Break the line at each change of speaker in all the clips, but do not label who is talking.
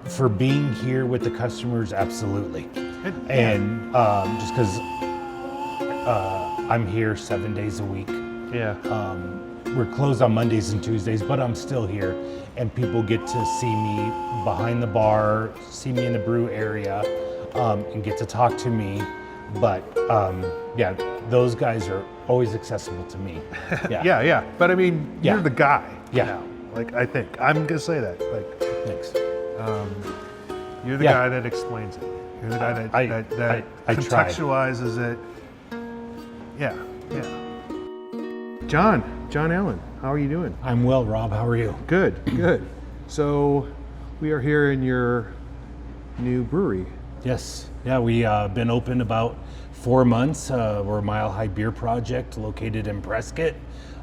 for being here with the customers, absolutely. And just because I'm here 7 days a week.
Yeah.
We're closed on Mondays and Tuesdays, but I'm still here, and people get to see me behind the bar, see me in the brew area, and get to talk to me. But yeah, those guys are always accessible to me.
Yeah. But I mean, you're the guy.
Yeah.
Now. Like, I think I'm gonna say that. Like,
Thanks.
You're the guy that explains it. You're the guy that
I
contextualizes it. Yeah. John Allen, how are you doing?
I'm well, Rob. How are you?
Good. So we are here in your new brewery.
Yes. Yeah, we been open about 4 months. We're a Mile High Beer Project located in Prescott.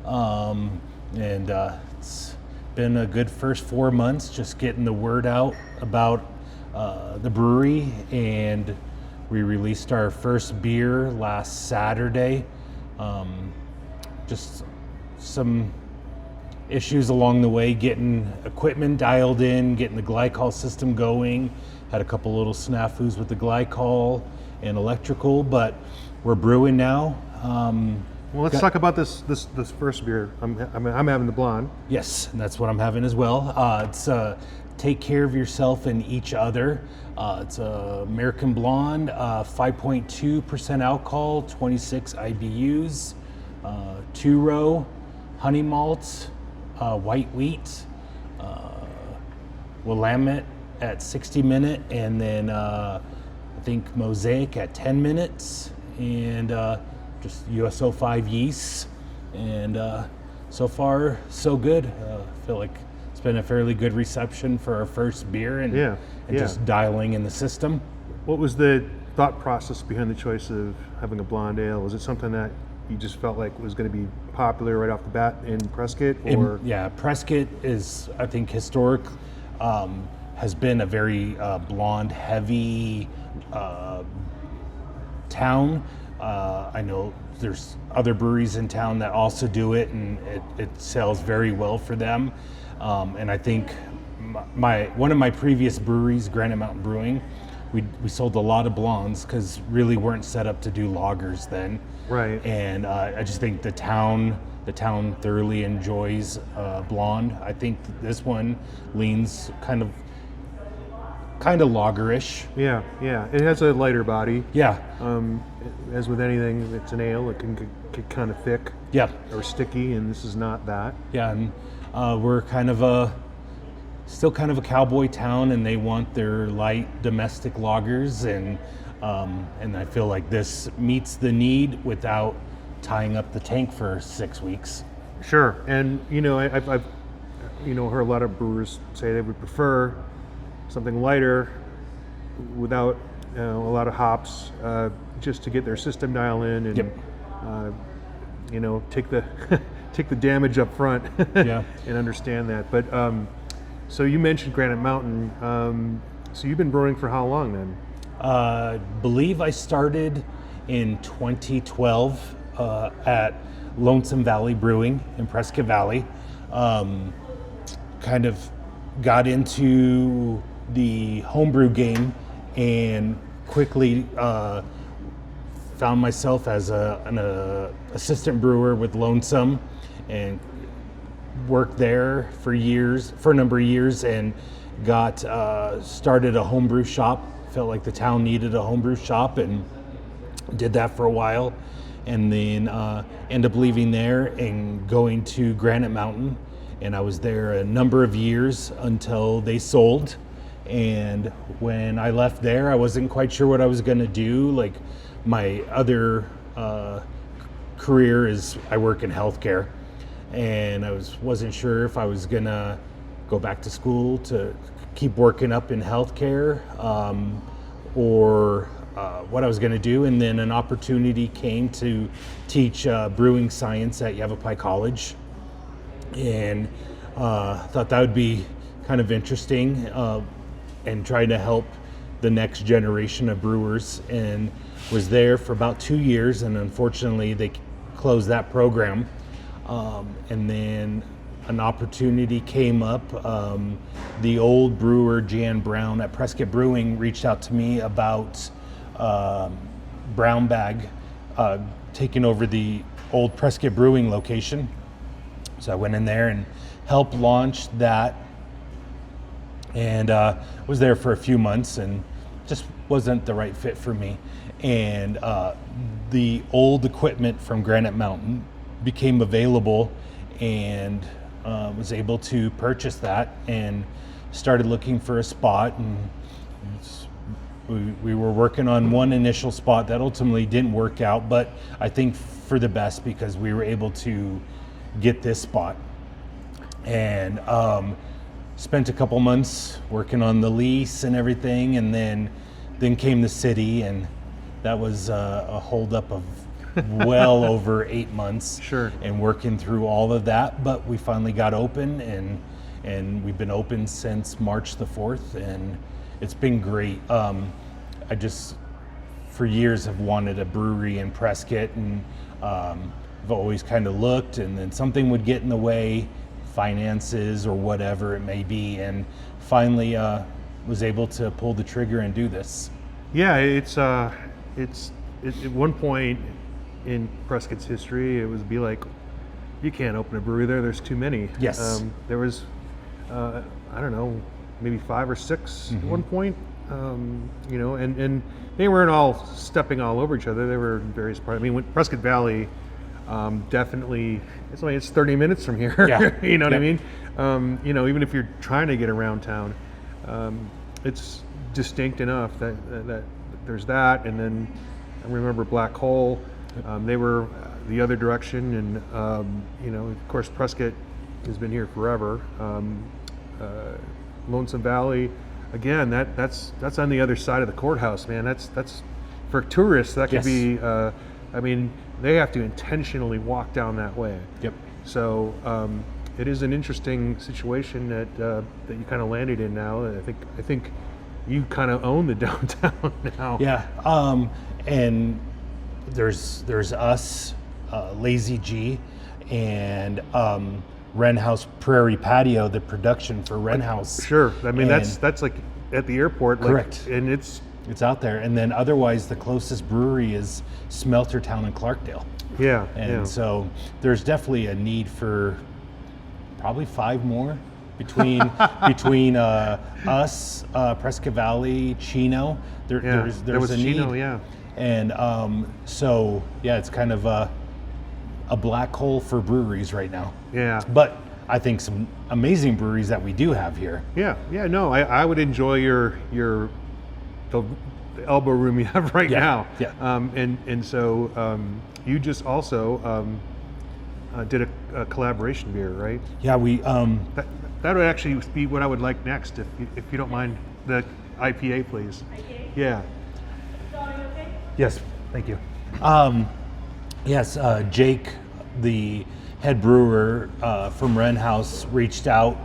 And it's been a good first 4 months just getting the word out about the brewery. And we released our first beer last Saturday. Just some issues along the way, getting equipment dialed in, getting the glycol system going. Had a couple little snafus with the glycol and electrical, but we're brewing now.
Well, let's talk about this first beer. I'm having the blonde.
Yes, and that's what I'm having as well. It's Take Care of Yourself and Each Other. It's American Blonde, 5.2% alcohol, 26 IBUs, 2-row, honey malts, white wheat, Willamette at 60 minute, and then I think Mosaic at 10 minutes, and just USO5 yeasts, and so far so good. I feel like it's been a fairly good reception for our first beer, and just dialing in the system.
What was the thought process behind the choice of having a blonde ale? Was it something that you just felt like was going to be popular right off the bat in Prescott? Or
Prescott is, I think, historic, has been a very blonde heavy town. I know there's other breweries in town that also do it, and it sells very well for them. And I think one of my previous breweries, Granite Mountain Brewing, we sold a lot of blondes because really weren't set up to do lagers then.
Right.
And I just think the town thoroughly enjoys blonde. I think this one leans kind of lagerish.
Yeah. It has a lighter body.
Yeah.
As with anything that's an ale, it can get kind of thick.
Yeah.
Or sticky, and this is not that.
Yeah, and we're still kind of a cowboy town, and they want their light domestic lagers, and I feel like this meets the need without tying up the tank for 6 weeks.
Sure, and I've heard a lot of brewers say they would prefer something lighter without a lot of hops, just to get their system dial in and take the take the damage up front and understand that. But so you mentioned Granite Mountain. So you've been brewing for how long then?
I believe I started in 2012 at Lonesome Valley Brewing in Prescott Valley. Kind of got into the homebrew game and quickly found myself as an assistant brewer with Lonesome, and worked there for a number of years, and got started a homebrew shop. Felt like the town needed a homebrew shop, and did that for a while, and then ended up leaving there and going to Granite Mountain, and I was there a number of years until they sold. And when I left there, I wasn't quite sure what I was going to do. Like, my other career is I work in healthcare, and I wasn't sure if I was going to go back to school to keep working up in healthcare, or what I was going to do. And then an opportunity came to teach brewing science at Yavapai College, and thought that would be kind of interesting, and trying to help the next generation of brewers, and was there for about 2 years, and unfortunately they closed that program. And then an opportunity came up. The old brewer Jan Brown at Prescott Brewing reached out to me about Brown Bag taking over the old Prescott Brewing location. So I went in there and helped launch that, and was there for a few months and just wasn't the right fit for me. And the old equipment from Granite Mountain became available, and was able to purchase that and started looking for a spot. And we were working on one initial spot that ultimately didn't work out, but I think for the best, because we were able to get this spot. And spent a couple months working on the lease and everything, and then came the city, and that was a holdup of well over 8 months.
Sure.
And working through all of that, but we finally got open, and we've been open since March the 4th, and it's been great. I just, for years, have wanted a brewery in Prescott, and I've always kind of looked, and then something would get in the way, finances or whatever it may be, and finally was able to pull the trigger and do this.
Yeah, it's at one point in Prescott's history, it would be like, you can't open a brewery there. There's too many.
Yes.
There was, I don't know, maybe 5 or 6 at one point. And they weren't all stepping all over each other. They were in various parts. I mean, Prescott Valley, definitely, it's 30 minutes from here.
Yeah.
You know what I mean? Even if you're trying to get around town, it's distinct enough that there's that. And then I remember Black Hole. They were the other direction, and of course Prescott has been here forever. Lonesome Valley, again, that's on the other side of the courthouse, man. That's for tourists. That could
Yes.
be. They have to intentionally walk down that way.
Yep.
So it is an interesting situation that you kind of landed in now. And I think you kind of own the downtown now.
Yeah. And there's us, Lazy G, and Wren House Prairie Patio, the production for Wren House.
Sure. I mean,
And
that's like at the airport.
Correct.
And it's
out there. And then otherwise, the closest brewery is Smeltertown in Clarkdale.
yeah.
And so there's definitely a need for probably 5 more between us, Prescott Valley, Chino. There's
there was
a
Chino,
need.
yeah.
And so yeah, it's kind of a black hole for breweries right now.
Yeah.
But I think some amazing breweries that we do have here.
Yeah. No, I would enjoy the elbow room you have right
Yeah,
now.
yeah.
And so you just also did a collaboration beer, right?
Yeah, we
That would actually be what I would like next, if you don't mind, the IPA, please.
IPA?
Yeah.
Okay?
Yes, thank you. Yes, Jake, the head brewer from Wren House, reached out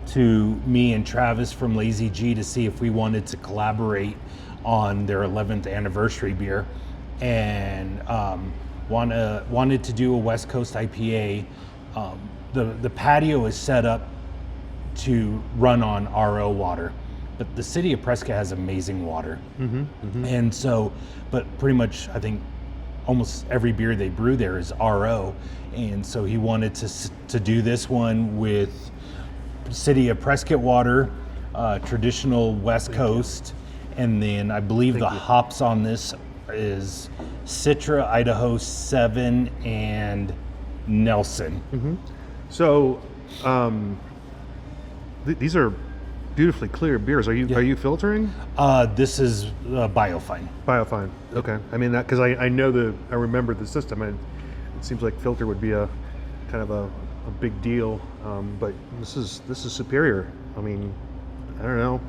to me and Travis from Lazy G to see if we wanted to collaborate on their 11th anniversary beer, and wanted to do a West Coast IPA. The patio is set up to run on RO water, but the city of Prescott has amazing water. And so, but pretty much I think almost every beer they brew there is RO, and so he wanted to do this one with city of Prescott water, traditional West Coast, and then I believe the hops on this is Citra, Idaho 7, and Nelson.
So these are beautifully clear beers. Are you filtering?
This is Biofine.
Biofine. Okay. I mean, that because I remember the system, and it seems like filter would be a kind of a big deal. But this is superior. I mean, I don't know.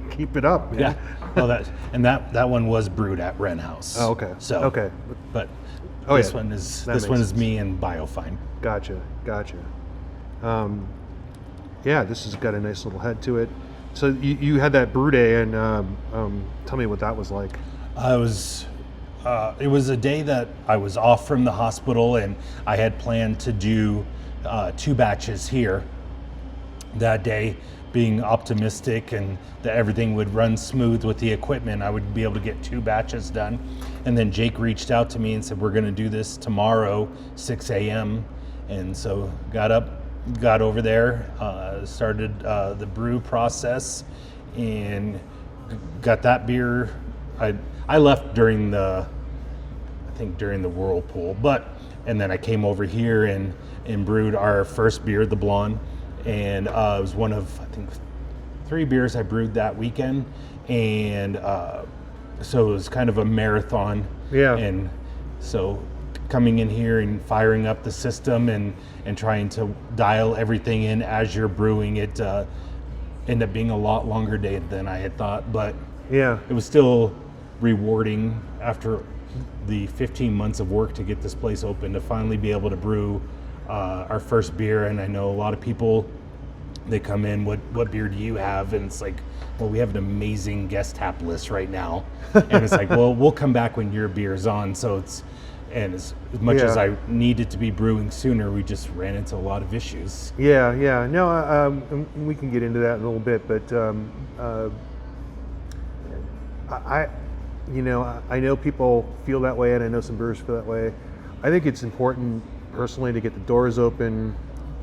Keep it up, man.
Yeah. Well, that one was brewed at Wren House.
Oh, okay.
So
Okay.
but
Oh,
this
yeah.
one is
That
this
makes
one is
sense.
me and Biofine.
Gotcha. Yeah, this has got a nice little head to it. So you had that brew day, and tell me what that was like.
It was a day that I was off from the hospital, and I had planned to do 2 batches here that day, being optimistic and that everything would run smooth with the equipment. I would be able to get 2 batches done. And then Jake reached out to me and said, we're going to do this tomorrow, 6 a.m. And so got over there, started the brew process, and got that beer. I left during the whirlpool, and then I came over here and brewed our first beer, the blonde. And it was one of, I think, 3 beers I brewed that weekend. And so it was kind of a marathon.
Yeah.
And so coming in here and firing up the system and trying to dial everything in as you're brewing, it ended up being a lot longer day than I had thought. But
Yeah.
it was still rewarding after the 15 months of work to get this place open, to finally be able to brew our first beer. And I know a lot of people, they come in, what beer do you have? And it's like, well, we have an amazing guest tap list right now. And it's like, well, we'll come back when your beer's on. So it's, and as much as I needed to be brewing sooner, we just ran into a lot of issues.
Yeah. No, we can get into that in a little bit, but I know people feel that way, and I know some brewers feel that way. I think it's important personally to get the doors open,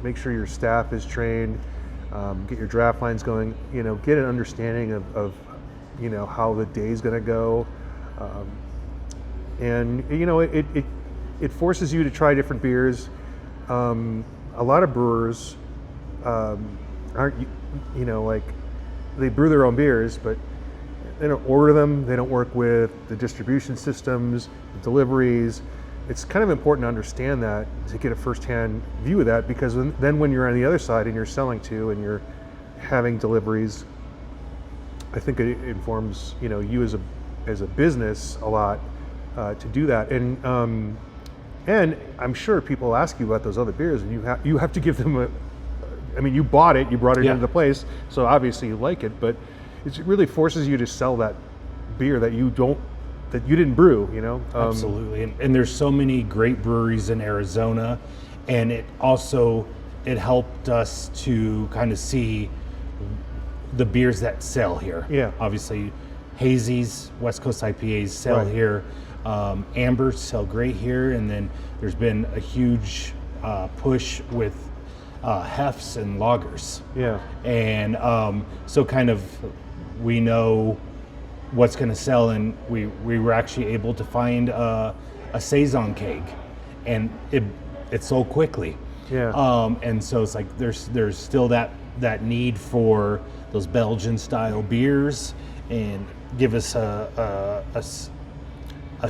make sure your staff is trained, get your draft lines going, get an understanding of how the day's going to go. And it forces you to try different beers. A lot of brewers aren't, like, they brew their own beers, but they don't order them. They don't work with the distribution systems, the deliveries. It's kind of important to understand that, to get a firsthand view of that, because then when you're on the other side and you're selling to and you're having deliveries, I think it informs you as a business a lot to do that. And I'm sure people ask you about those other beers, and you have to give them you bought it, you brought it into the place, so obviously you like it, but it really forces you to sell that beer that you didn't brew,
Absolutely. And there's so many great breweries in Arizona, and it helped us to kind of see the beers that sell here.
Yeah.
Obviously, hazies, West Coast IPAs sell here. Ambers sell great here, and then there's been a huge push with hefts and lagers.
Yeah.
And so kind of we know what's going to sell, and we were actually able to find a saison keg, and it sold quickly.
Yeah.
And so it's like there's still that need for those Belgian style beers, and give us a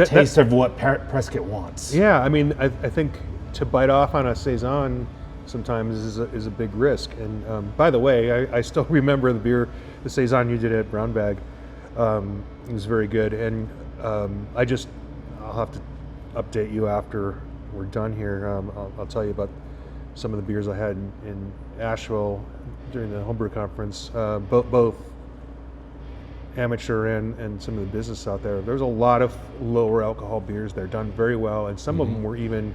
taste of what Prescott wants.
Yeah, I think to bite off on a saison sometimes is a big risk. And by the way, I still remember the saison you did at Brown Bag. It was very good, and I'll have to update you after we're done here. I'll tell you about some of the beers I had in Asheville during the homebrew conference, both amateur and some of the business out there. There's a lot of lower alcohol beers. They're done very well, and some of them were even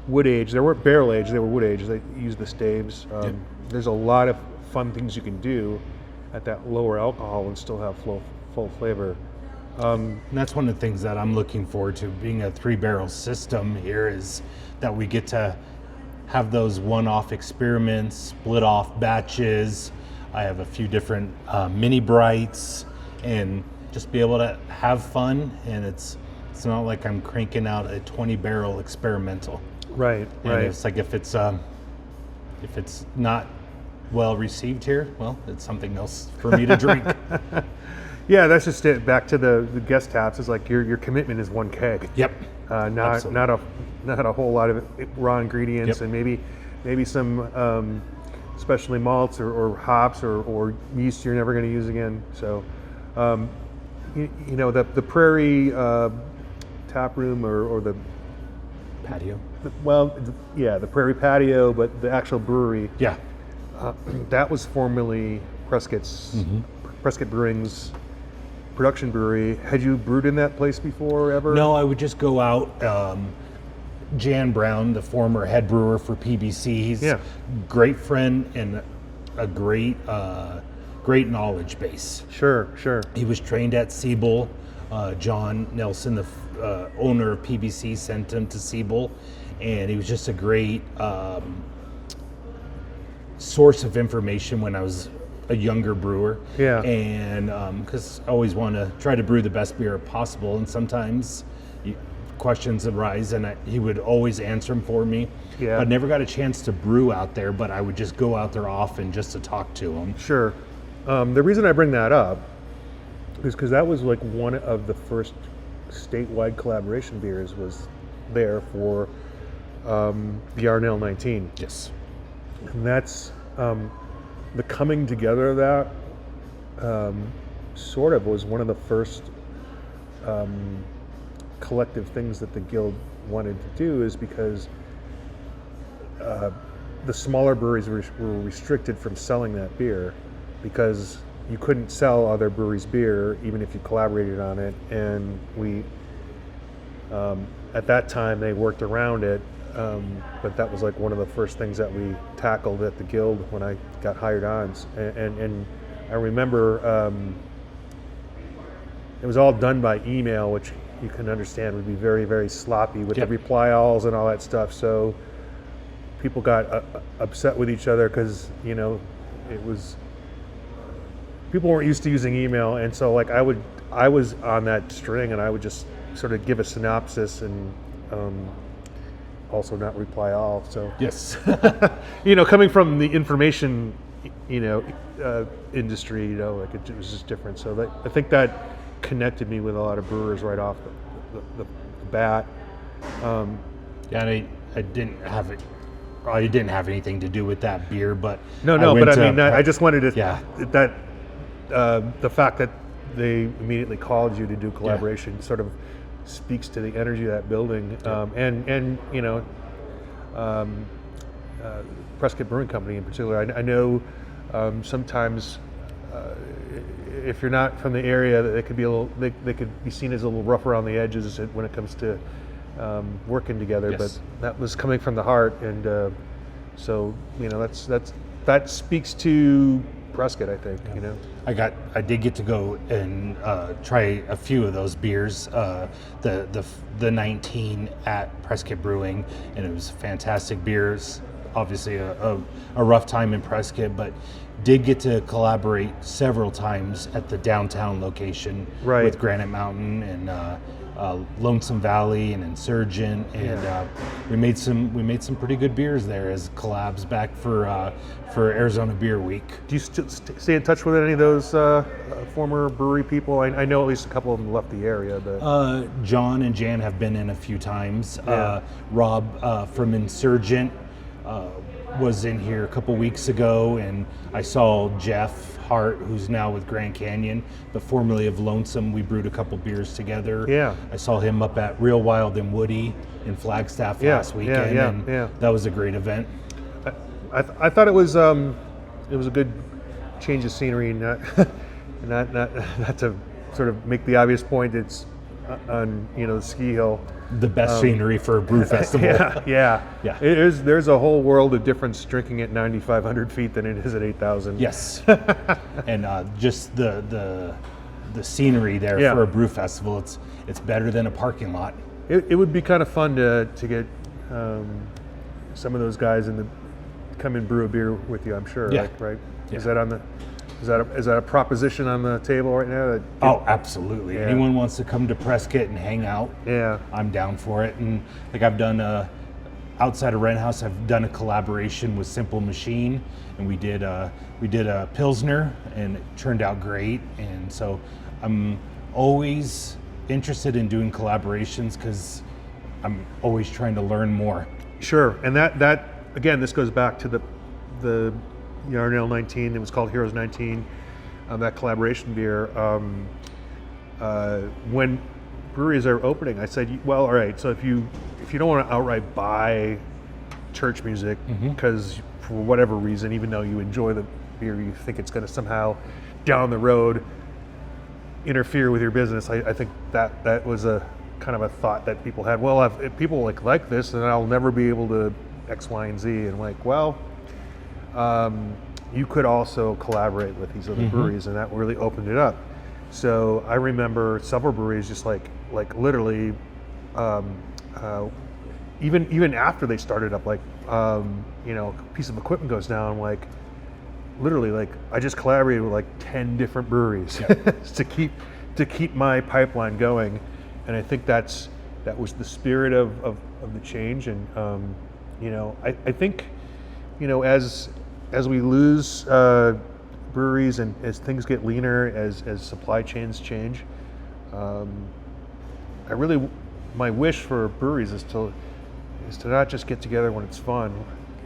wood aged. They weren't barrel aged, they were wood aged. They used the staves. There's a lot of fun things you can do at that lower alcohol and still have full flavor.
And that's one of the things that I'm looking forward to, being a 3-barrel system here, is that we get to have those one-off experiments, split off batches. I have a few different mini brights, and just be able to have fun. And it's not like I'm cranking out a 20-barrel experimental.
Right.
And it's like if it's not well received here, well, it's something else for me to drink.
Yeah, that's just it. Back to the guest taps. It's like your commitment is one keg.
Yep.
Not a whole lot of raw ingredients, and maybe some specialty malts or hops or yeast you're never going to use again. So, the Prairie tap room or the
Patio.
The Prairie Patio, but the actual brewery.
Yeah.
That was formerly Prescott's Prescott Brewing's production brewery. Had you brewed in that place before ever?
No, I would just go out Jan Brown, the former head brewer for PBC. He's
Yeah.
a great friend and a great knowledge base.
Sure.
He was trained at Siebel. John Nelson, the owner of PBC, sent him to Siebel, and he was just a great source of information when I was a younger brewer.
Yeah.
And because I always want to try to brew the best beer possible, and sometimes questions arise, and he would always answer them for me.
Yeah.
I never got a chance to brew out there, but I would just go out there often just to talk to him.
Sure. The reason I bring that up is because that was like one of the first statewide collaboration beers was there for the Yarnell 19.
Yes.
And that's the coming together of that sort of was one of the first collective things that the guild wanted to do, is because the smaller breweries were restricted from selling that beer because you couldn't sell other breweries' beer even if you collaborated on it. And we, at that time, they worked around it, but that was like one of the first things that we tackled at the guild when I got hired on. And I remember it was all done by email, which you can understand would be very, very sloppy with
Yep.
the reply alls and all that stuff. So people got upset with each other because, you know, it was, people weren't used to using email. And so like I was on that string, and I would just sort of give a synopsis and also not reply all. So,
Yes.
you know, coming from the information, you know, industry, you know, like it was just different. So that, I think that connected me with a lot of brewers right off the bat.
Yeah, and I didn't have it. I didn't have anything to do with that beer, but
But I mean, I just wanted to.
Yeah.
That the fact that they immediately called you to do collaboration sort of speaks to the energy of that building, and you know, Prescott Brewing Company in particular. I know sometimes. If you're not from the area, they could be a little. They could be seen as a little rough around the edges when it comes to working together.
Yes.
But that was coming from the heart, and so you know that speaks to Prescott, I think. You know,
I did get to go and try a few of those beers, the 19 at Prescott Brewing, and it was fantastic beers. Obviously a rough time in Prescott, but did get to collaborate several times at the downtown location
Right.
with Granite Mountain and Lonesome Valley and Insurgent, and we made some pretty good beers there as collabs back for Arizona Beer Week.
do you still stay in touch with any of those former brewery people? I know at least a couple of them left the area, but
John and Jan have been in a few times.
Yeah.
Rob from Insurgent was in here a couple weeks ago, and I saw Jeff Hart, who's now with Grand Canyon, but formerly of Lonesome. We brewed a couple beers together.
Yeah.
I saw him up at Real Wild and Woody in Flagstaff last weekend, and that was a great event.
I thought it was a good change of scenery, not to sort of make the obvious point. It's on the ski hill.
The best scenery for a brew festival.
Yeah.
Yeah.
There's a whole world of difference drinking at 9,500 feet than it is at 8,000.
Yes, and just the scenery there
Yeah.
for a brew festival, it's better than a parking lot.
It would be kind of fun to get some of those guys come and brew a beer with you. I'm sure.
Yeah.
Right.
Yeah.
Is that a proposition on the table right now?
Oh, absolutely.
Yeah.
Anyone wants to come to Prescott and hang out,
Yeah.
I'm down for it. And like I've done outside of Rent House, I've done a collaboration with Simple Machine, and we did a Pilsner, and it turned out great. And so I'm always interested in doing collaborations because I'm always trying to learn more.
Sure, and that again, this goes back to the Yarnell 19. It was called Heroes 19. That collaboration beer. When breweries are opening, I said, well, all right. So if you don't want to outright buy church music because for whatever reason, even though you enjoy the beer, you think it's going to somehow down the road interfere with your business. I think that was a kind of a thought that people had. Well, if people like this, then I'll never be able to X, Y, and Z. And like, well, you could also collaborate with these other breweries, and that really opened it up. So I remember several breweries just like literally, even after they started up, like a piece of equipment goes down, like literally, like I just collaborated with like 10 different breweries to keep my pipeline going, and I think that was the spirit of the change. And I think as we lose breweries and as things get leaner, as supply chains change, my wish for breweries is to not just get together when it's fun,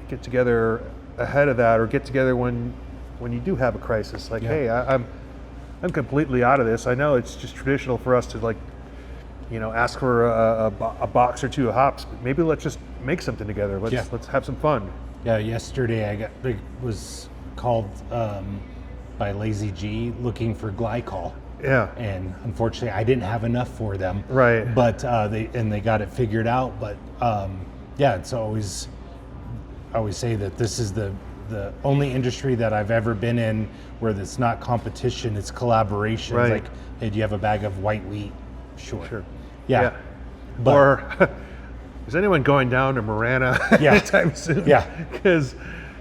get together ahead of that, or get together when you do have a crisis. Like, hey, I'm completely out of this. I know it's just traditional for us to ask for a box or two of hops, but maybe let's just make something together. Let's have some fun.
Yeah, yesterday I was called by Lazy G looking for glycol.
Yeah.
And unfortunately, I didn't have enough for them.
Right.
But they got it figured out. But it's always, I always say that this is the only industry that I've ever been in where it's not competition, it's collaboration.
Right.
It's like, hey, do you have a bag of white wheat? Sure.
Yeah.
But,
or is anyone going down to Marana anytime soon?
Yeah.
Because,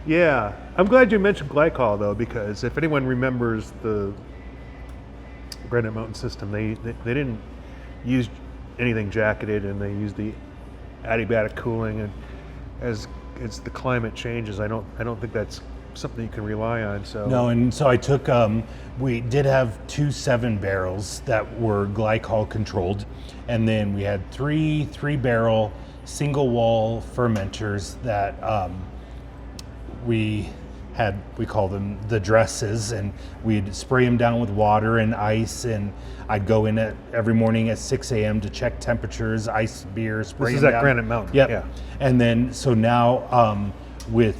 I'm glad you mentioned glycol though, because if anyone remembers the Granite Mountain system, they didn't use anything jacketed, and they used the adiabatic cooling. And as the climate changes, I don't think that's something you can rely on. So
no, and so I took we did have 2 7-barrels that were glycol controlled, and then we had 3 3-barrel single wall fermenters that we call them the dresses, and we'd spray them down with water and ice, and I'd go in every morning at 6 a.m. to check temperatures, ice beer, spray
this
them
is
down.
at Granite Mountain.
Yep.
Yeah.
And then so now with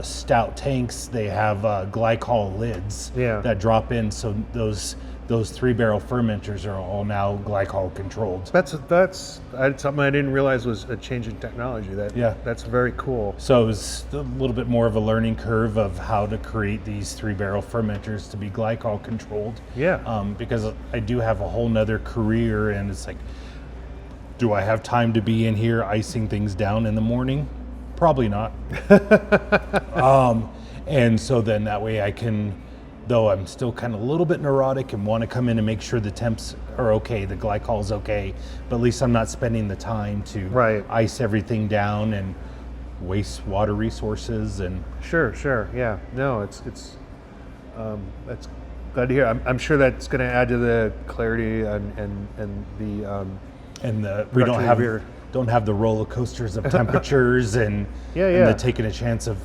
stout tanks, they have glycol lids that drop in, so those 3-barrel fermenters are all now glycol controlled.
That's something I didn't realize was a change in technology. That's very cool.
So it was a little bit more of a learning curve of how to create these 3-barrel fermenters to be glycol controlled.
Yeah.
Because I do have a whole nother career, and it's like, do I have time to be in here icing things down in the morning? Probably not. And so then that way I can, though I'm still kind of a little bit neurotic and want to come in and make sure the temps are okay, the glycol's okay, but at least I'm not spending the time to ice everything down and waste water resources. And
Sure. Yeah. No, it's that's glad to hear. I'm sure that's going to add to the clarity and
we don't have the roller coasters of temperatures and the taking a chance of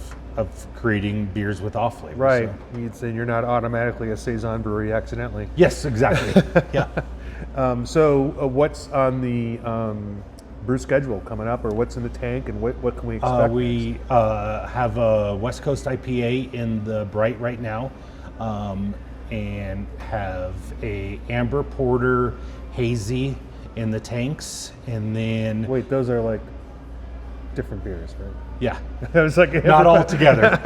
creating beers with off flavor.
Right. So you're not automatically a Saison brewery accidentally.
Yes, exactly. Yeah.
So what's on the brew schedule coming up, or what's in the tank, and what can we expect?
We have a West Coast IPA in the Bright right now, and have a Amber Porter Hazy in the tanks, and then
wait, those are like different beers, right?
Yeah.
I was like,
not all together.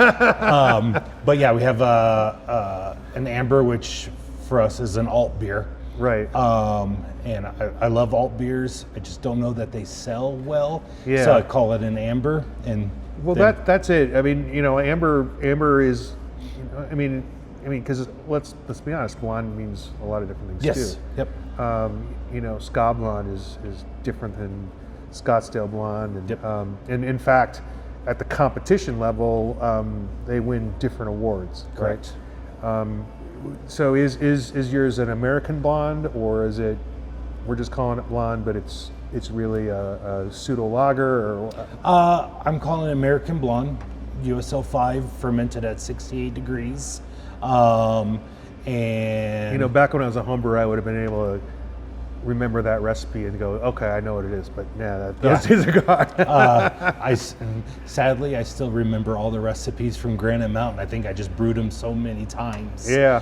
But yeah, we have an amber, which for us is an alt beer.
Right.
And I love alt beers. I just don't know that they sell well.
Yeah.
So I call it an amber. And
well, that's it. I mean, amber is, I mean, because let's be honest, blonde means a lot of different things too.
Yep.
Ska blonde is different than Scottsdale blonde, and
yep.
In fact, at the competition level, they win different awards.
Correct.
Right? So is yours an American blonde, or is it, we're just calling it blonde, but it's really a pseudo lager, or?
I'm calling it American blonde, USL5, fermented at 68 degrees. And
back when I was a home brewer, I would have been able to remember that recipe and go, okay, I know what it is. But those days are gone.
Sadly, I still remember all the recipes from Granite Mountain. I think I just brewed them so many times.
Yeah.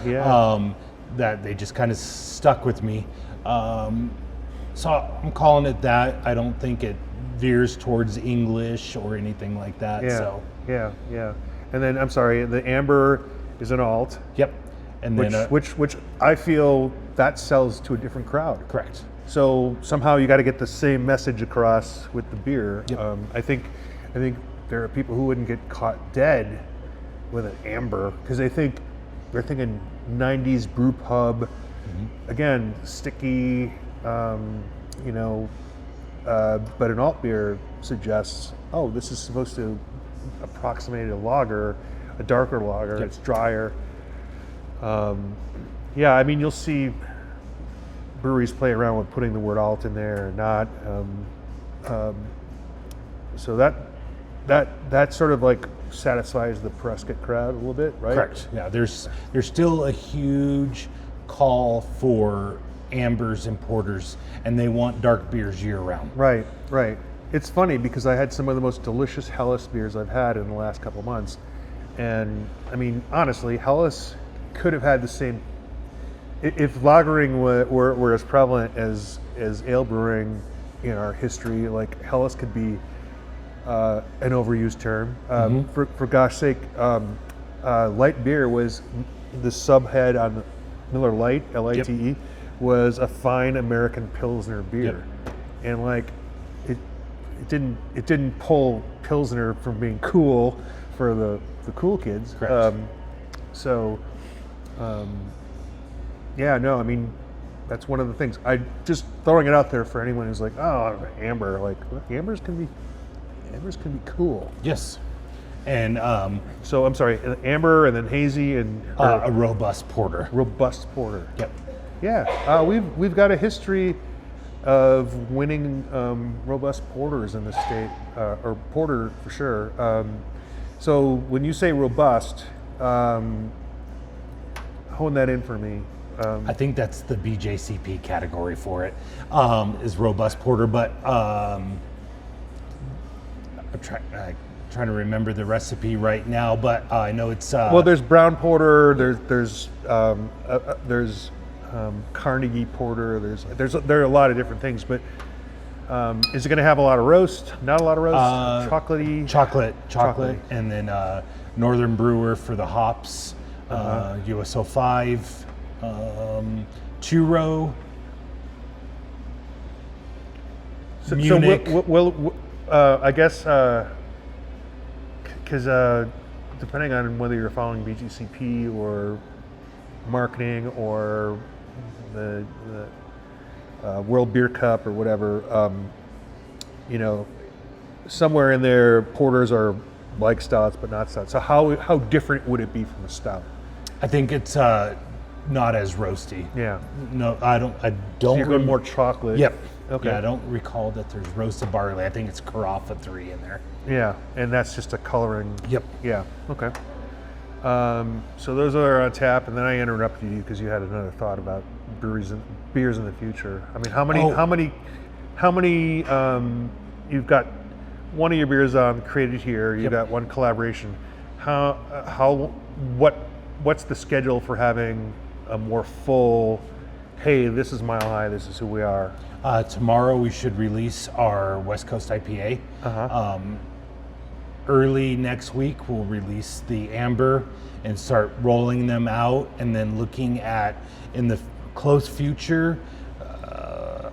That they just kind of stuck with me. So I'm calling it that. I don't think it veers towards English or anything like that.
Yeah,
So
yeah. And then I'm sorry, the amber is an alt,
yep. And
which
then
which I feel that sells to a different crowd.
correct.
So somehow you got to get the same message across with the beer.
Yep.
I think there are people who wouldn't get caught dead with an amber because they're thinking 90s brew pub, again sticky, you know. But an alt beer suggests, oh, this is supposed to approximate a lager, a darker lager.
Yep.
It's drier. Yeah, I mean, you'll see breweries play around with putting the word alt in there or not. So that sort of like satisfies the Prescott crowd a little bit, right?
Correct. Yeah, there's still a huge call for ambers and porters, and they want dark beers year round.
Right. It's funny because I had some of the most delicious Helles beers I've had in the last couple months. And I mean, honestly, Helles could have had the same, if lagering were as prevalent as ale brewing in our history, like Helles could be an overused term. For gosh sake, light beer was the subhead on Miller Lite, L-I-T-E, was a fine American Pilsner beer. And like it didn't pull Pilsner from being cool for the cool kids.
Correct.
Yeah, no, I mean, that's one of the things. I just throwing it out there for anyone who's like, oh, amber, like ambers can be cool.
Yes. And
So I'm sorry, amber and then hazy and
a robust porter.
robust porter.
Yep.
Yeah, we've got a history of winning robust porters in the state, or porter for sure. So when you say robust, hone that in for me.
I think that's the BJCP category for it, is robust porter. But I'm trying to remember the recipe right now, but I know it's.
Well, there's brown porter. There's Carnegie porter. There are a lot of different things, but is it going to have a lot of roast? Not a lot of roast. Chocolatey.
Chocolate, and then Northern Brewer for the hops. USO 5. Churro. Munich.
I guess because depending on whether you're following BGCP or marketing or the World Beer Cup or whatever, you know, somewhere in there, porters are like stouts but not stouts. So how different would it be from a stout?
I think it's not as roasty.
Yeah.
No, I don't.
So you're going more chocolate.
Yep.
Okay.
Yeah, I don't recall that there's roasted barley. I think it's Carafa 3 in there.
Yeah, and that's just a coloring.
Yep.
Yeah. Okay. So those are on tap, and then I interrupted you because you had another thought about beers in the future. I mean, how many? You've got one of your beers created here. You've got one collaboration. What's the schedule for having a more full? Hey, this is Mile High. This is who we are.
Tomorrow we should release our West Coast IPA. Early next week we'll release the amber and start rolling them out, and then looking at, in the close future, a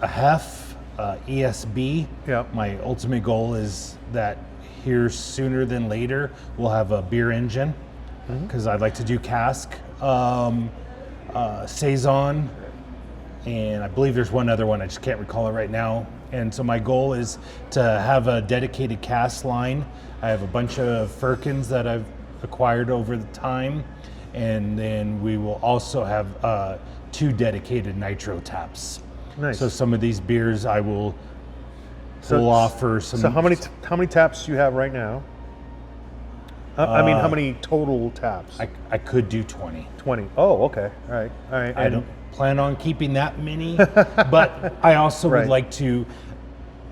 hef, ESB.
Yeah.
My ultimate goal is that here sooner than later we'll have a beer engine, because I'd like to do cask, saison, and I believe there's one other one, I just can't recall it right now. And so my goal is to have a dedicated cask line. I have a bunch of firkins that I've acquired over the time, and then we will also have 2 dedicated nitro taps.
Nice.
So some of these beers I will offer some.
So how many taps do you have right now? I mean, how many total taps?
I could do 20.
20. Oh, okay. All right.
I don't plan on keeping that many, but I also would like to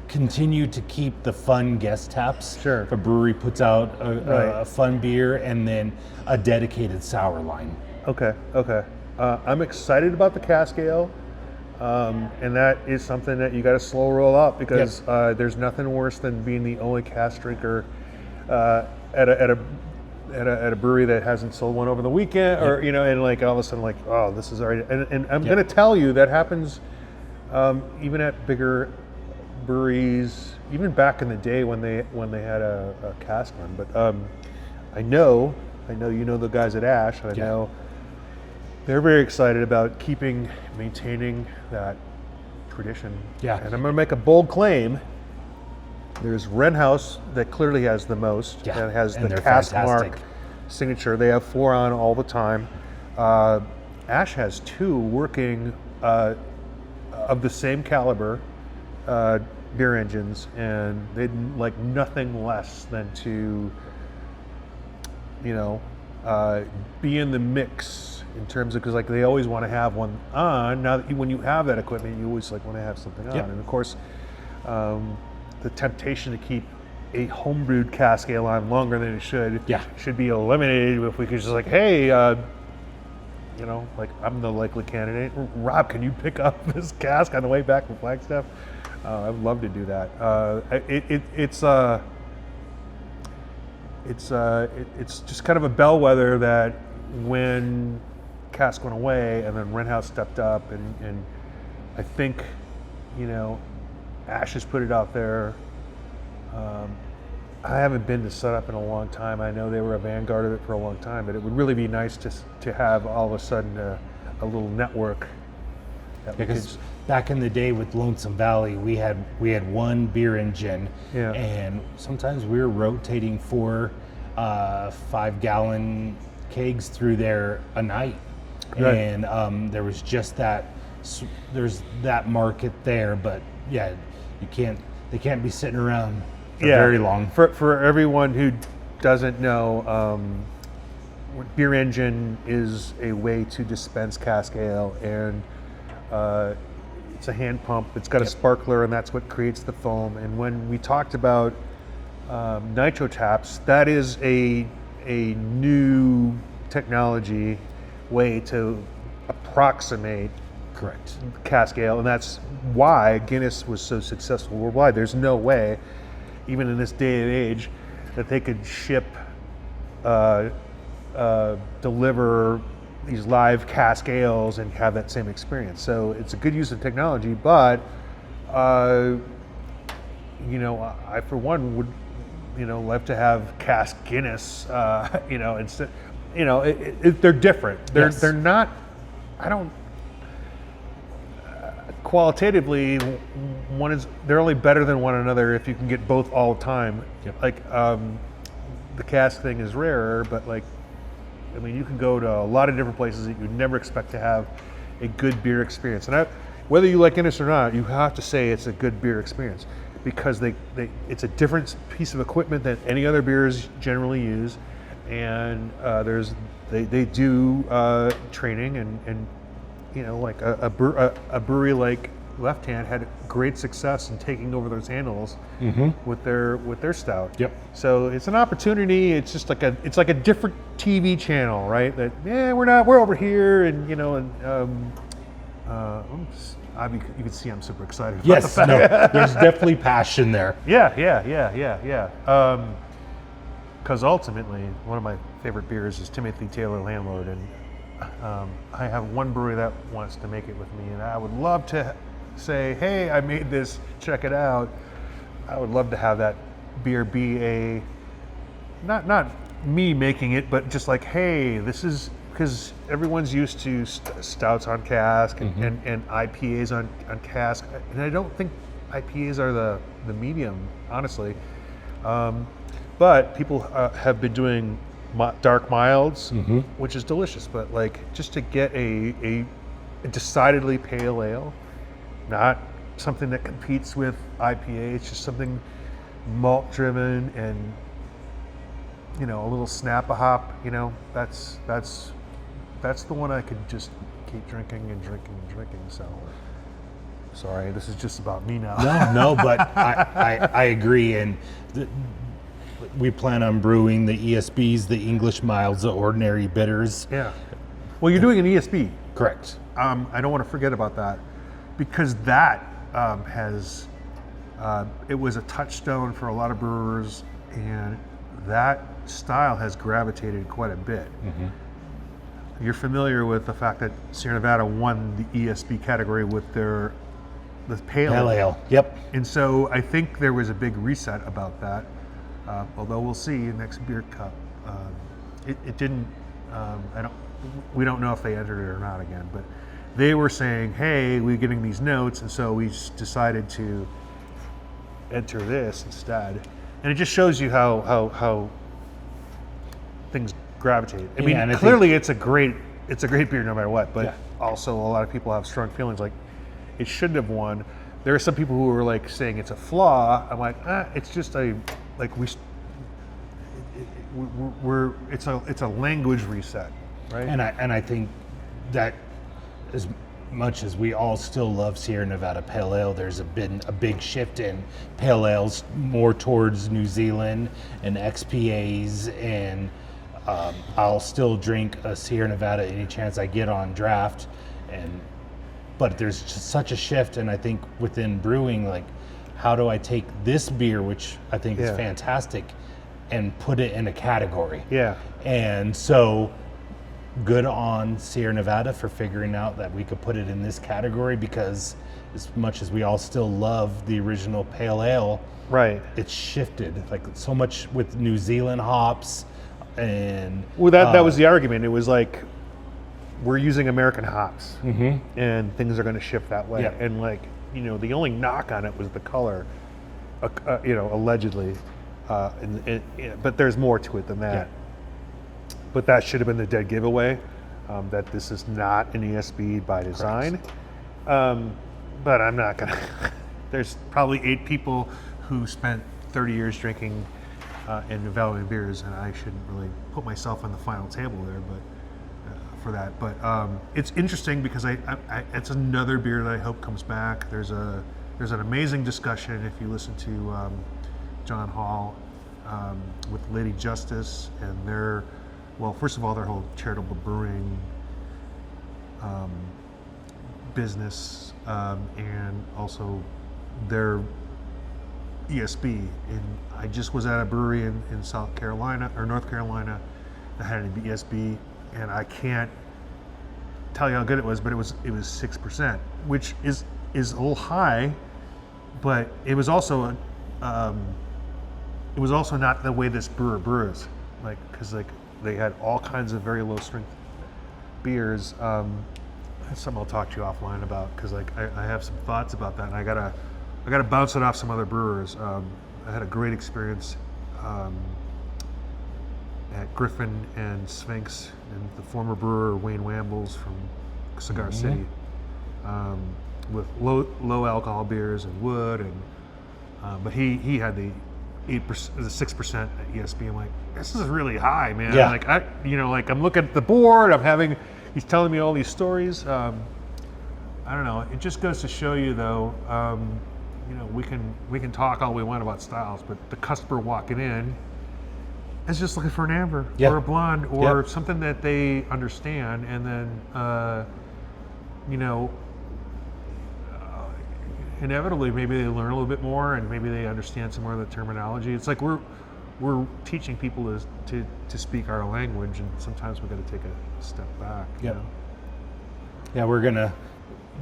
continue to keep the fun guest taps.
Sure.
If a brewery puts out a fun beer, and then a dedicated sour line.
Okay. I'm excited about the cask ale. And that is something that you got to slow roll up because there's nothing worse than being the only cask drinker at a brewery that hasn't sold one over the weekend, or and like all of a sudden like, oh, this is already. And I'm going to tell you that happens even at bigger breweries, even back in the day when they had a cask run. But I know the guys at Ash, and I know they're very excited about maintaining that tradition.
Yeah.
And I'm going to make a bold claim. There's Wren House that clearly has the most.
Yeah.
And has
And
the
they're
cask
fantastic.
mark signature. They have 4 on all the time. Ash has 2 working of the same caliber beer engines, and they'd like nothing less than to be in the mix in terms of, because like they always want to have one on. Now that when you have that equipment, you always like want to have something on. And of course the temptation to keep a homebrewed cask ale on longer than it should be eliminated if we could just like, hey, like I'm the likely candidate. Rob, can you pick up this cask on the way back from Flagstaff? I would love to do that. It's just kind of a bellwether that when cask went away and then Wren House stepped up, and I think Ash has put it out there. I haven't been to Setup in a long time. I know they were a vanguard of it for a long time, but it would really be nice to have all of a sudden a little network.
Because back in the day with Lonesome Valley, we had one beer engine, and sometimes we were rotating 4 5-gallon kegs through there a night, and there was just there's that market there, but they can't be sitting around for very long.
For everyone who doesn't know, beer engine is a way to dispense cask ale, and it's a hand pump. It's got a sparkler, and that's what creates the foam. And when we talked about nitro taps, that is a new technology way to approximate cask ale, and that's why Guinness was so successful worldwide. There's no way, even in this day and age, that they could deliver these live cask ales and have that same experience. So it's a good use of technology, but I for one would love to have cask Guinness. Instead, they're different. They're not. I don't. Qualitatively, they're only better than one another if you can get both all the time. Like the cask thing is rarer, but you can go to a lot of different places that you'd never expect to have a good beer experience. And whether you like Guinness or not, you have to say it's a good beer experience, because it's a different piece of equipment than any other beers generally use, and they do training, and a brewery like Left Hand had great success in taking over those handles with their stout. So it's an opportunity. It's just like a different TV channel, right? That we're over here, and you can see I'm super excited about
Yes,
the fact.
there's definitely passion there.
Yeah. Because ultimately, one of my favorite beers is Timothy Taylor Landlord, and I have one brewery that wants to make it with me, and I would love to say, hey, I made this, check it out. I would love to have that beer be not me making it, but just like, hey, this is, because everyone's used to stouts on cask and IPAs on cask, and I don't think IPAs are the medium, honestly. But people have been doing dark milds, which is delicious, but just to get a decidedly pale ale, not something that competes with IPA, it's just something malt driven and a little snap a hop, that's the one I could just keep drinking and drinking and drinking. So sorry, this is just about me now.
No, but I agree, and we plan on brewing the ESBs, the English milds, the ordinary bitters.
Yeah. Well, you're doing an ESB.
Correct.
I don't want to forget about that, because that has it was a touchstone for a lot of brewers, and that style has gravitated quite a bit. You're familiar with the fact that Sierra Nevada won the ESB category with the pale ale.
Yep.
And so I think there was a big reset about that. Although we'll see next beer cup. It didn't. We don't know if they entered it or not again. But they were saying, "Hey, we're getting these notes," and so we decided to enter this instead. And it just shows you how things gravitate. I mean,
and I
clearly it's a great beer no matter what. But
Yeah.
also a lot of people have strong feelings like it shouldn't have won. There are some people who are like saying it's a flaw. I'm like, it's just it's a language reset, right?
And I think that as much as we all still love Sierra Nevada Pale Ale, there's been a big shift in pale ales more towards New Zealand and XPAs, and I'll still drink a Sierra Nevada any chance I get on draft, but there's just such a shift, and I think within brewing, like, how do I take this beer, which I think is fantastic, and put it in a category?
Yeah.
And so, good on Sierra Nevada for figuring out that we could put it in this category, because as much as we all still love the original pale ale,
Right.
it's shifted like so much with New Zealand hops, and
Well, that was the argument. It was like, we're using American hops, and things are going to shift that way.
Yeah.
And like, the only knock on it was the color, allegedly. But there's more to it than that.
Yeah.
But that should have been the dead giveaway, that this is not an ESB by design. But I'm not gonna. There's probably 8 people who spent 30 years drinking and evaluating beers, and I shouldn't really put myself on the final table there, but for that. But it's interesting because it's another beer that I hope comes back. There's an amazing discussion if you listen to John Hall with Lady Justice and first of all, their whole charitable brewing business, and also their ESB. And I just was at a brewery in South Carolina or North Carolina that had an ESB, and I can't tell you how good it was, but it was 6%, which is a little high, but it was also not the way this brewer brews, because they had all kinds of very low strength beers. That's something I'll talk to you offline about, because I have some thoughts about that, and I gotta bounce it off some other brewers. I had a great experience at Griffin and Sphinx, and the former brewer Wayne Wambles from Cigar City, with low alcohol beers and wood, and but he had the 8%, the 6% at ESB. I'm like, this is really high, man.
Yeah.
Like I'm looking at the board. He's telling me all these stories. I don't know. It just goes to show you, though. We can talk all we want about styles, but the customer walking in is just looking for an amber or a blonde or something that they understand, and then inevitably maybe they learn a little bit more, and maybe they understand some more of the terminology. It's like we're teaching people to speak our language, and sometimes we've got to take a step back.
Yep. Yeah,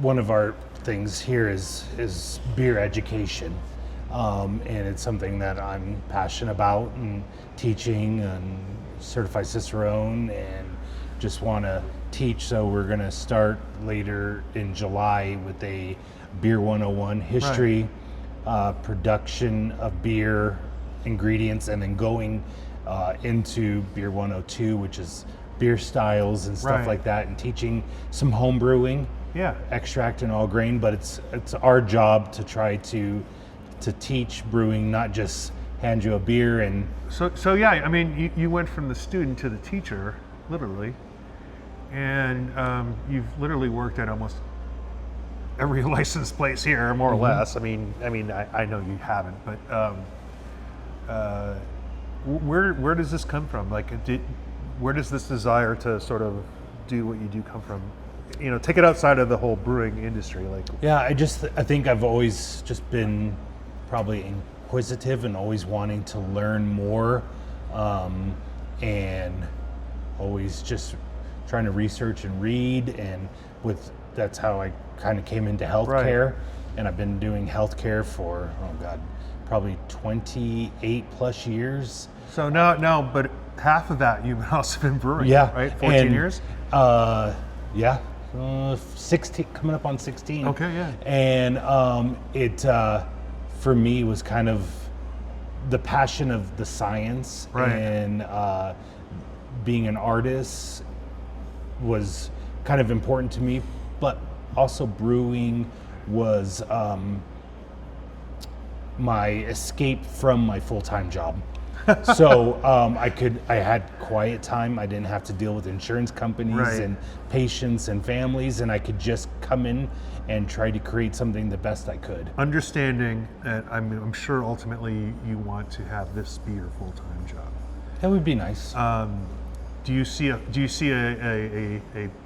one of our things here is beer education, and it's something that I'm passionate about, and teaching, and certified Cicerone, and just want to teach. So we're going to start later in July with a Beer 101 history, production of beer, ingredients, and then going into Beer 102, which is beer styles and stuff like that, and teaching some home brewing, extract and all grain. But it's our job to try to teach brewing, not just hand you a beer. And
so yeah, I mean, you went from the student to the teacher, literally, and you've literally worked at almost every licensed place here, more or less. I mean, I know you haven't, but where does this come from? Like, where does this desire to sort of do what you do come from? take it outside of the whole brewing industry. Like,
Yeah, I think I've always just been probably inquisitive and always wanting to learn more, and always just trying to research and read, and that's how I kind of came into healthcare, and I've been doing healthcare for probably 28 plus years.
so now, but half of that you've also been brewing.
Yeah,
right, 14 years.
Yeah, 16, coming up on 16.
Okay, yeah.
And it for me was kind of the passion of the science,
Right.
and being an artist was kind of important to me, but also brewing was my escape from my full-time job. So I had quiet time. I didn't have to deal with insurance companies
Right.
and patients and families, and I could just come in and try to create something the best I could.
Understanding that I'm sure ultimately you want to have this be your full-time job.
That would be nice.
Do you see a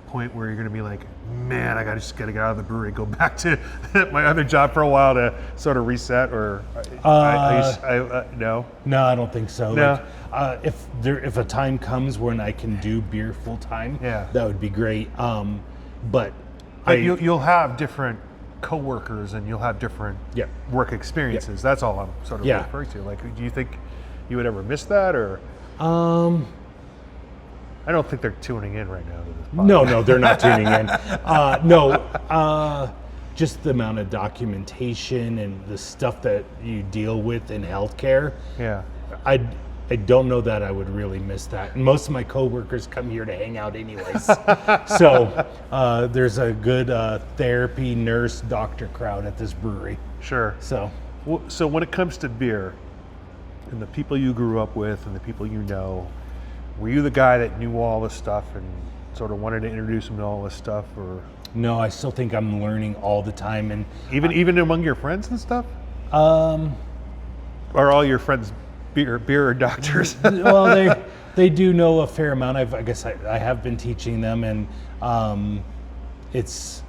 point where you're going to be like, man, I just got to get out of the brewery, go back to my other job for a while to sort of reset, or no?
No, I don't think so.
No.
Like, if a time comes when I can do beer full time,
Yeah.
that would be great. But
You'll have different coworkers and you'll have different
Yeah.
work experiences. That's all I'm sort of
Yeah.
referring to. Like, do you think you would ever miss that, or? I don't think they're tuning in right now to this podcast.
No, they're not tuning in. Just the amount of documentation and the stuff that you deal with in healthcare.
Yeah.
I don't know that I would really miss that. And most of my coworkers come here to hang out anyways. So there's a good therapy, nurse, doctor crowd at this brewery.
Sure.
So
So when it comes to beer, and the people you grew up with and the people you know, were you the guy that knew all this stuff and sort of wanted to introduce them to all this stuff, or
no, I still think I'm learning all the time. And
even among your friends and stuff?
um,
Are all your friends beer doctors?
well, they do know a fair amount. I guess I have been teaching them, and it's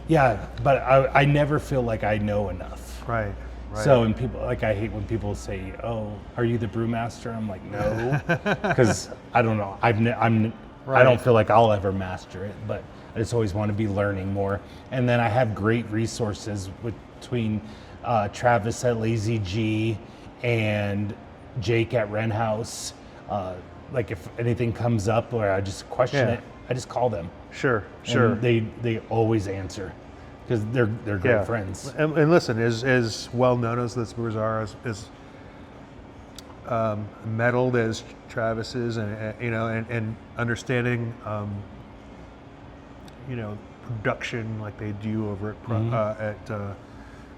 but I never feel like I know enough.
Right.
So, and people, like, I hate when people say, "Oh, are you the brewmaster?" I'm like, no, because I don't know. I don't feel like I'll ever master it, but I just always want to be learning more. And then I have great resources between Travis at Lazy G and Jake at Wren House. Like, if anything comes up or I just question
Yeah.
it, I just call them.
Sure.
And they always answer because they're great friends.
And listen, as well known as those brewers are, as meddled as Travis is, and understanding, production like they do over at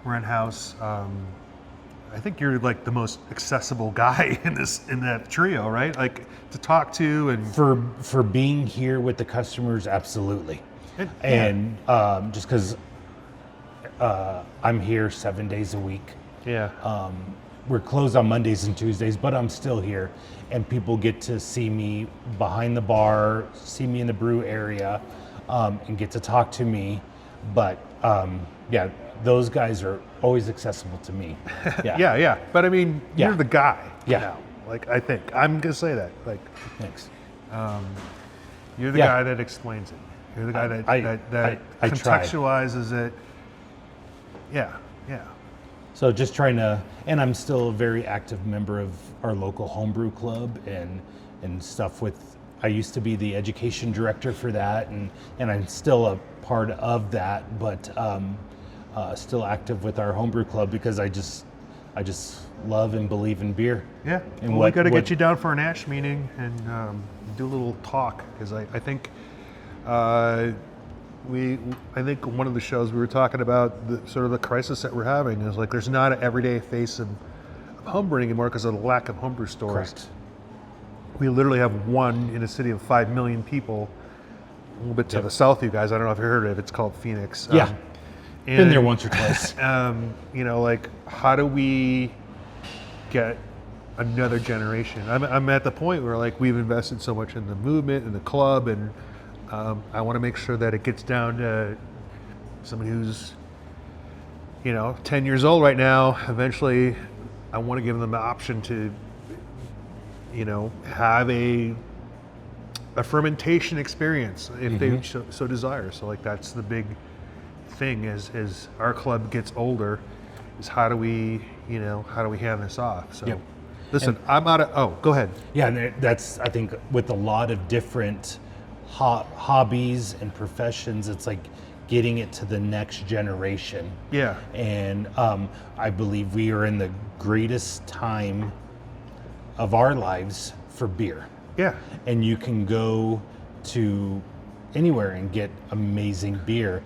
Wren House. I think you're like the most accessible guy in that trio, right? Like, to talk to and
For being here with the customers, absolutely. And just because I'm here 7 days a week.
yeah.
We're closed on Mondays and Tuesdays, but I'm still here. And people get to see me behind the bar, see me in the brew area, and get to talk to me. But those guys are always accessible to me.
Yeah. But I mean,
Yeah.
you're the guy.
Yeah.
Now. Like, I think I'm gonna say that. Like,
Thanks.
you're the
Yeah.
guy that explains it. You're the guy that
I try.
contextualizes it. Yeah.
So just trying to, and I'm still a very active member of our local homebrew club and stuff with, I used to be the education director for that, and I'm still a part of that, but still active with our homebrew club because I just love and believe in beer.
Yeah.
And
We got to get you down for an ASH meeting and do a little talk, because I think I think one of the shows we were talking about the sort of the crisis that we're having is like there's not an everyday face of homebrew anymore because of the lack of homebrew stores.
Correct.
We literally have one in a city of 5 million people, a little bit to the south of you guys. I don't know if you heard of it. It's called Phoenix.
Yeah. Been there once or twice.
Like, how do we get another generation? I'm at the point where, like, we've invested so much in the movement and the club, and I want to make sure that it gets down to somebody who's, 10 years old right now. Eventually, I want to give them the option to, have a fermentation experience if they so desire. So like that's the big thing as our club gets older, is how do we hand this off? So listen, I'm out of, go ahead.
Yeah, and that's, I think, with a lot of different hobbies and professions, it's like getting it to the next generation.
Yeah.
And I believe we are in the greatest time of our lives for beer.
Yeah.
And you can go to anywhere and get amazing beer,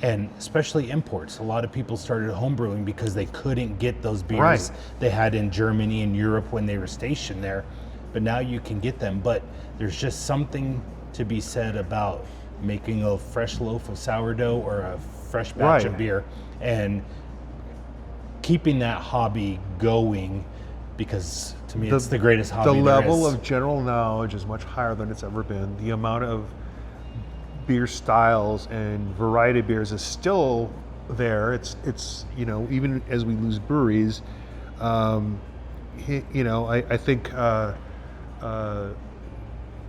and especially imports. A lot of people started homebrewing because they couldn't get those beers they had in Germany and Europe when they were stationed there, but now you can get them. But there's just something to be said about making a fresh loaf of sourdough or a fresh batch of beer and keeping that hobby going, because to me it's the greatest hobby
The
there
level
is.
of general knowledge is much higher than it's ever been. The amount of beer styles and variety of beers is still there. It's even as we lose breweries, I think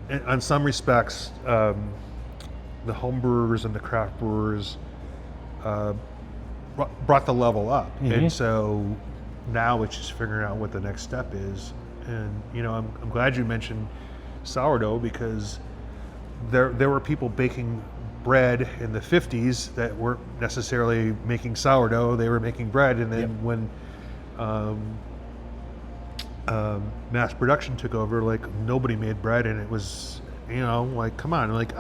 in some respects, the home brewers and the craft brewers brought the level up, and so now it's just figuring out what the next step is. And I'm glad you mentioned sourdough, because there were people baking bread in the 50s that weren't necessarily making sourdough, they were making bread. And then when mass production took over, like nobody made bread, and it was, like, come on, like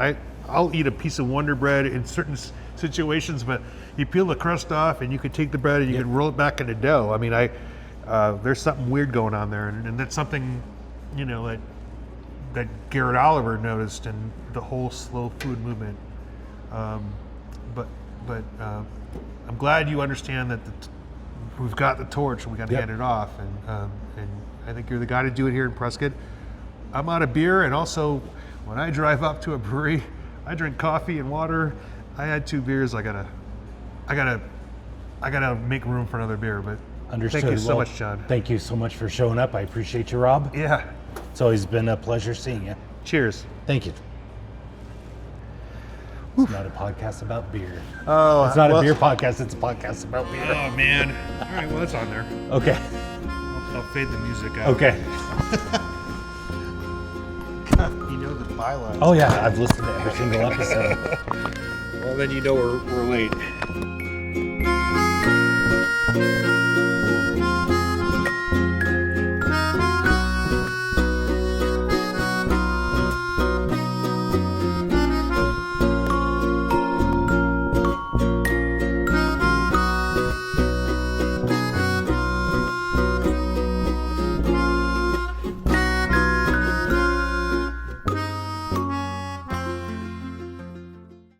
I'll eat a piece of Wonder Bread in certain situations, but you peel the crust off and you could take the bread and you could roll it back into dough. I mean, there's something weird going on there, and that's something, that Garrett Oliver noticed in the whole slow food movement. But I'm glad you understand that we've got the torch and we got to hand it off, and I think you're the guy to do it here in Prescott. I'm out of beer, and also when I drive up to a brewery, I drink coffee and water. I had 2 beers. I gotta make room for another beer. But
Understood.
thank you so
Well,
much, John.
Thank you so much for showing up. I appreciate you, Rob.
Yeah.
It's always been a pleasure seeing you.
Cheers.
Thank you. It's not a podcast about beer.
Oh,
It's not a beer podcast, it's a podcast about beer.
Oh man. All right. Well, it's on there.
Okay.
I'll fade the music out.
Okay.
You know the bylaws.
Oh yeah, I've listened to every single episode.
Well, then you know we're late.